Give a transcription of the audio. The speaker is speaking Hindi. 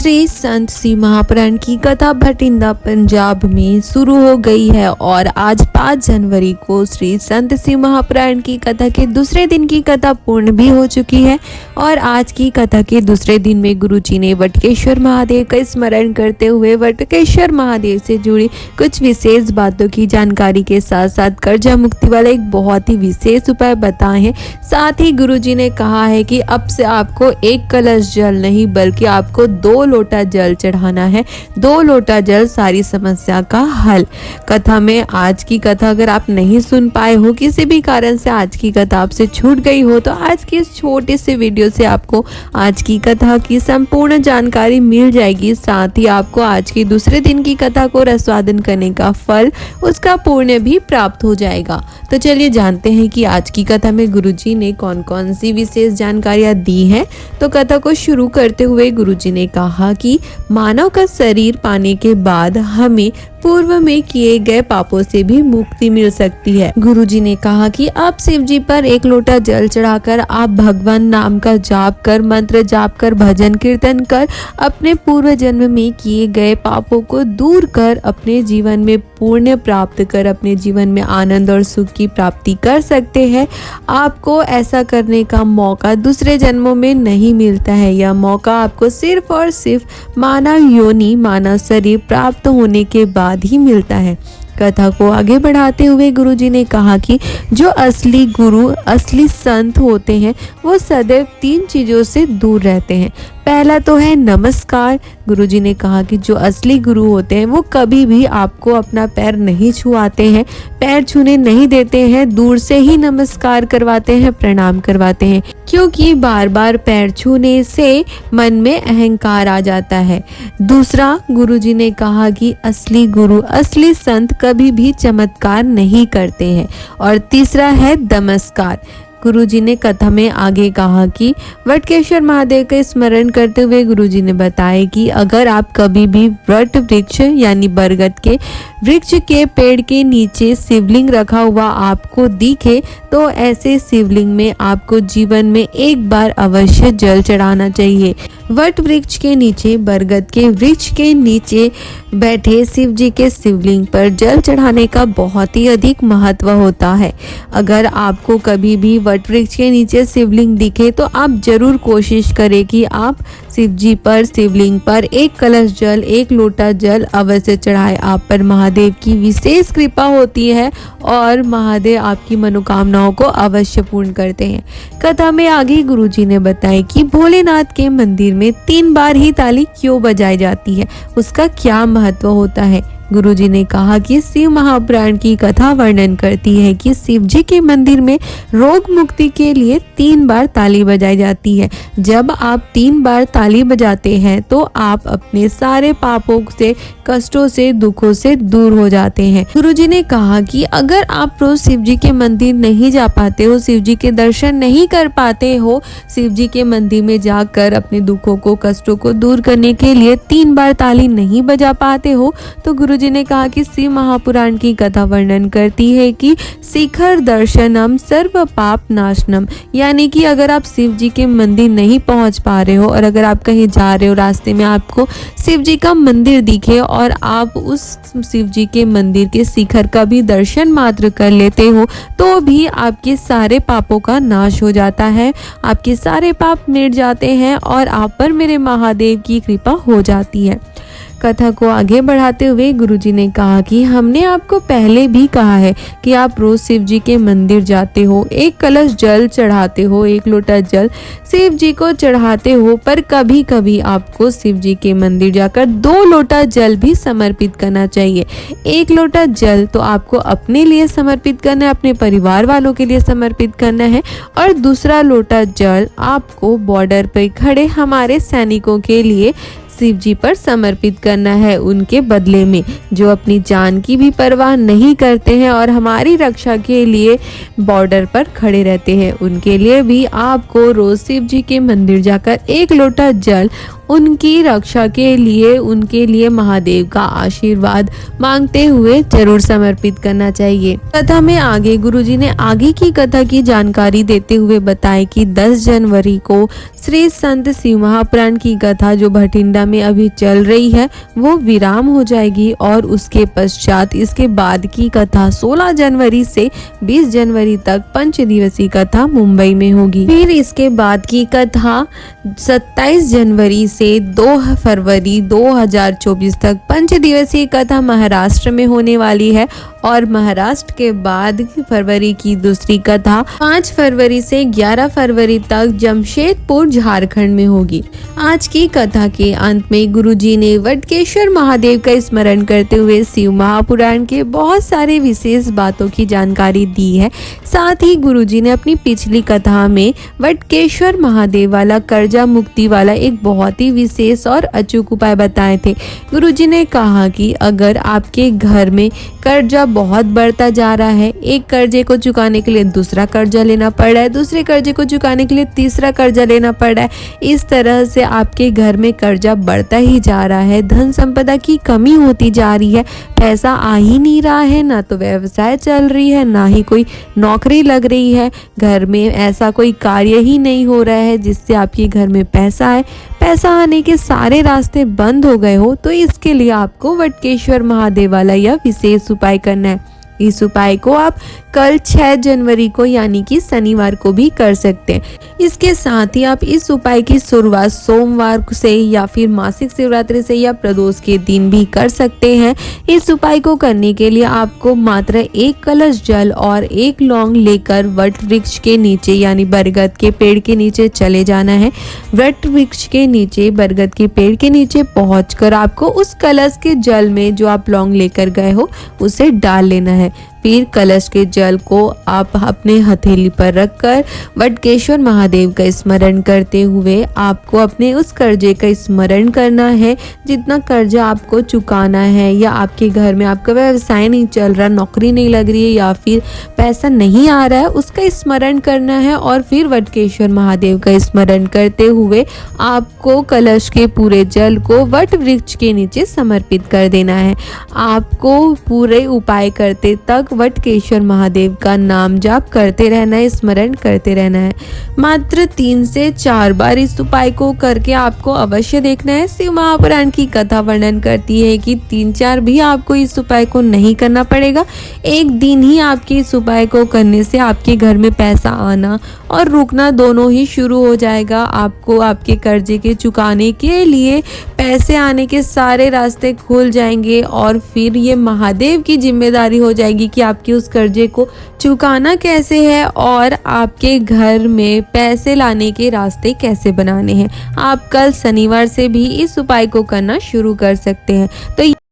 श्री संत सिंह महापुराण की कथा भटिंडा पंजाब में शुरू हो गई है और आज 5 जनवरी को श्री संत सिंह महापुराण की कथा के दूसरे दिन की कथा पूर्ण भी हो चुकी है। और आज की कथा के दूसरे दिन में गुरुजी ने वटकेश्वर महादेव का स्मरण करते हुए वटकेश्वर महादेव से जुड़ी कुछ विशेष बातों की जानकारी के साथ साथ कर्जा मुक्ति वाला एक बहुत ही विशेष उपाय बताए हैं। साथ ही गुरुजी ने कहा है कि अब से आपको एक कलश जल नहीं बल्कि आपको 2 लोटा जल चढ़ाना है। 2 लोटा जल सारी समस्या का हल। कथा में आज की कथा अगर आप नहीं सुन पाए हो, किसी भी कारण से आज की कथा आपसे छूट गई हो, तो आज की इस छोटे से वीडियो से आपको आज की कथा की संपूर्ण जानकारी मिल जाएगी। साथ ही आपको आज की दूसरे दिन की कथा को रसवादन करने का फल, उसका पुण्य भी प्राप्त हो जाएगा। तो चलिए जानते हैं कि आज की कथा में गुरुजी ने कौन कौन सी विशेष जानकारियां दी हैं। तो कथा को शुरू करते हुए गुरुजी ने कहा कि मानव का शरीर पाने के बाद हमें पूर्व में किए गए पापों से भी मुक्ति मिल सकती है। गुरुजी ने कहा कि आप शिव जी पर 1 लोटा जल चढ़ाकर आप भगवान नाम का जाप कर, मंत्र जाप कर, भजन कीर्तन कर अपने पूर्व जन्म में किए गए पापों को दूर कर अपने जीवन में पुण्य प्राप्त कर अपने जीवन में आनंद और सुख की प्राप्ति कर सकते हैं। आपको ऐसा करने का मौका दूसरे जन्मों में नहीं मिलता है। यह मौका आपको सिर्फ और सिर्फ मानव योनि, मानव शरीर प्राप्त होने के बाद ही मिलता है। कथा को आगे बढ़ाते हुए गुरुजी ने कहा कि जो असली गुरु, असली संत होते हैं वो सदैव 3 चीज़ों से दूर रहते हैं। पहला तो है नमस्कार। गुरुजी ने कहा कि जो असली गुरु होते हैं वो कभी भी आपको अपना पैर नहीं छुआते हैं, पैर छूने नहीं देते हैं, दूर से ही नमस्कार करवाते हैं, प्रणाम करवाते हैं, क्योंकि बार बार पैर छूने से मन में अहंकार आ जाता है। दूसरा, गुरुजी ने कहा कि असली गुरु, असली संत कभी भी चमत्कार नहीं करते हैं। और तीसरा है नमस्कार। गुरुजी ने कथा में आगे कहा कि वटकेश्वर महादेव का स्मरण करते हुए गुरुजी ने बताया कि अगर आप कभी भी वट वृक्ष यानी बरगद के वृक्ष के पेड़ के नीचे शिवलिंग रखा हुआ आपको दिखे तो ऐसे शिवलिंग में आपको जीवन में एक बार अवश्य जल चढ़ाना चाहिए। वट वृक्ष के नीचे, बरगद के वृक्ष के नीचे बैठे शिव जी के शिवलिंग पर जल चढ़ाने का बहुत ही अधिक महत्व होता है। अगर आपको कभी भी वट वृक्ष के नीचे शिवलिंग दिखे तो आप जरूर कोशिश करें कि आप शिव जी पर, शिवलिंग पर 1 कलश जल, 1 लोटा जल अवश्य चढ़ाए। आप पर महादेव की विशेष कृपा होती है और महादेव आपकी मनोकामनाओं को अवश्य पूर्ण करते हैं। कथा में आगे गुरुजी ने बताया कि भोलेनाथ के मंदिर में 3 बार ही ताली क्यों बजाई जाती है, उसका क्या महत्व होता है। गुरुजी ने कहा कि शिव महापुराण की कथा वर्णन करती है कि शिव जी के मंदिर में रोग मुक्ति के लिए 3 बार ताली बजाई जाती है। जब आप 3 बार ताली बजाते हैं तो आप अपने सारे पापों से, कष्टों से, दुखों से दूर हो जाते हैं। गुरुजी ने कहा कि अगर आप रोज शिव जी के मंदिर नहीं जा पाते हो, शिव जी के दर्शन नहीं कर पाते हो, शिव जी के मंदिर में जाकर अपने दुखों को, कष्टों को दूर करने के लिए 3 बार ताली नहीं बजा पाते हो, तो गुरुजी ने कहा कि शिव महापुराण की कथा वर्णन करती है कि शिखर दर्शनम सर्व पाप नाशनम, यानी कि अगर आप शिव जी के मंदिर नहीं पहुंच पा रहे हो और अगर आप कहीं जा रहे हो, रास्ते में आपको शिव जी का मंदिर दिखे और आप उस शिव जी के मंदिर के शिखर का भी दर्शन मात्र कर लेते हो तो भी आपके सारे पापों का नाश हो जाता है, आपके सारे पाप मिट जाते हैं और आप पर मेरे महादेव की कृपा हो जाती है। कथा को आगे बढ़ाते हुए गुरुजी ने कहा कि हमने आपको पहले भी कहा है कि आप रोज शिव जी के मंदिर जाते हो, 1 कलश जल चढ़ाते हो, 1 लोटा जल शिव जी को चढ़ाते हो, पर कभी कभी आपको शिव जी के मंदिर जाकर 2 लोटा जल भी समर्पित करना चाहिए। 1 लोटा जल तो आपको अपने लिए समर्पित करना है, अपने परिवार वालों के लिए समर्पित करना है, और दूसरा लोटा जल आपको बॉर्डर पर खड़े हमारे सैनिकों के लिए शिव जी पर समर्पित करना है, उनके बदले में, जो अपनी जान की भी परवाह नहीं करते हैं और हमारी रक्षा के लिए बॉर्डर पर खड़े रहते हैं। उनके लिए भी आपको रोज शिव जी के मंदिर जाकर 1 लोटा जल उनकी रक्षा के लिए उनके लिए महादेव का आशीर्वाद मांगते हुए जरूर समर्पित करना चाहिए। कथा में आगे गुरुजी ने आगे की कथा की जानकारी देते हुए बताया कि 10 जनवरी को श्री संत शिव महापुराण की कथा जो भटिंडा में अभी चल रही है वो विराम हो जाएगी और उसके पश्चात इसके बाद की कथा 16 जनवरी से 20 जनवरी तक 5 दिवसीय कथा मुंबई में होगी। फिर इसके बाद की कथा 27 जनवरी से 2 फरवरी 2024 तक 5 दिवसीय कथा महाराष्ट्र में होने वाली है और महाराष्ट्र के बाद फरवरी की दूसरी कथा 5 फरवरी से 11 फरवरी तक जमशेदपुर झारखंड में होगी। आज की कथा के अंत में गुरुजी ने वटकेश्वर महादेव का स्मरण करते हुए शिव महापुराण के बहुत सारे विशेष बातों की जानकारी दी है। साथ ही गुरुजी ने अपनी पिछली कथा में वटकेश्वर महादेव वाला कर्जा मुक्ति वाला एक बहुत ही विशेष और अचूक उपाय बताए थे। गुरुजी ने कहा कि अगर आपके घर में कर्जा बहुत बढ़ता जा रहा है, एक कर्जे को चुकाने के लिए दूसरा कर्जा लेना पड़ रहा है, दूसरे कर्जे को चुकाने के लिए तीसरा कर्जा लेना पड़ रहा है, इस तरह से आपके घर में कर्जा बढ़ता ही जा रहा है, धन संपदा की कमी होती जा रही है, पैसा आ ही नहीं रहा है, ना तो व्यवसाय चल रही है, ना ही कोई नौकरी लग रही है, घर में ऐसा कोई कार्य ही नहीं हो रहा है जिससे आपके घर में पैसा आए, पैसा आने के सारे रास्ते बंद हो गए हो, तो इसके लिए आपको वटकेश्वर महादेव वाला यह विशेष उपाय करना है। इस उपाय को आप कल 6 जनवरी को यानी कि शनिवार को भी कर सकते हैं। इसके साथ ही आप इस उपाय की शुरुआत सोमवार से या फिर मासिक शिवरात्रि से या प्रदोष के दिन भी कर सकते हैं। इस उपाय को करने के लिए आपको मात्र 1 कलश जल और 1 लौंग लेकर वट वृक्ष के नीचे यानी बरगद के पेड़ के नीचे चले जाना है। वट वृक्ष के नीचे बरगद के पेड़ के नीचे पहुंचकर आपको उस कलश के जल में जो आप लौंग लेकर गए हो उसे डाल लेना है। फिर कलश के जल को आप अपने हथेली पर रखकर वटकेश्वर महादेव का स्मरण करते हुए आपको अपने उस कर्जे का स्मरण करना है। जितना कर्जा आपको चुकाना है या आपके घर में आपका व्यवसाय नहीं चल रहा, नौकरी नहीं लग रही है या फिर पैसा नहीं आ रहा है, उसका स्मरण करना है और फिर वटकेश्वर महादेव का स्मरण करते हुए आपको कलश के पूरे जल को वट वृक्ष के नीचे समर्पित कर देना है। आपको पूरे उपाय करते तक वटकेश्वर महादेव का नाम जाप करते रहना है, स्मरण करते रहना है। मात्र 3 से 4 बार इस उपाय को करके आपको अवश्य देखना है। शिव महापुराण की कथा वर्णन करती है कि 3-4 भी आपको इस उपाय को नहीं करना पड़ेगा। एक दिन ही आपके इस उपाय को करने से आपके घर में पैसा आना और रुकना दोनों ही शुरू हो जाएगा। आपको आपके कर्जे के चुकाने के लिए पैसे आने के सारे रास्ते खुल जाएंगे और फिर ये महादेव की जिम्मेदारी हो जाएगी कि आपके उस कर्जे को चुकाना कैसे है और आपके घर में पैसे लाने के रास्ते कैसे बनाने हैं। आप कल शनिवार से भी इस उपाय को करना शुरू कर सकते हैं। तो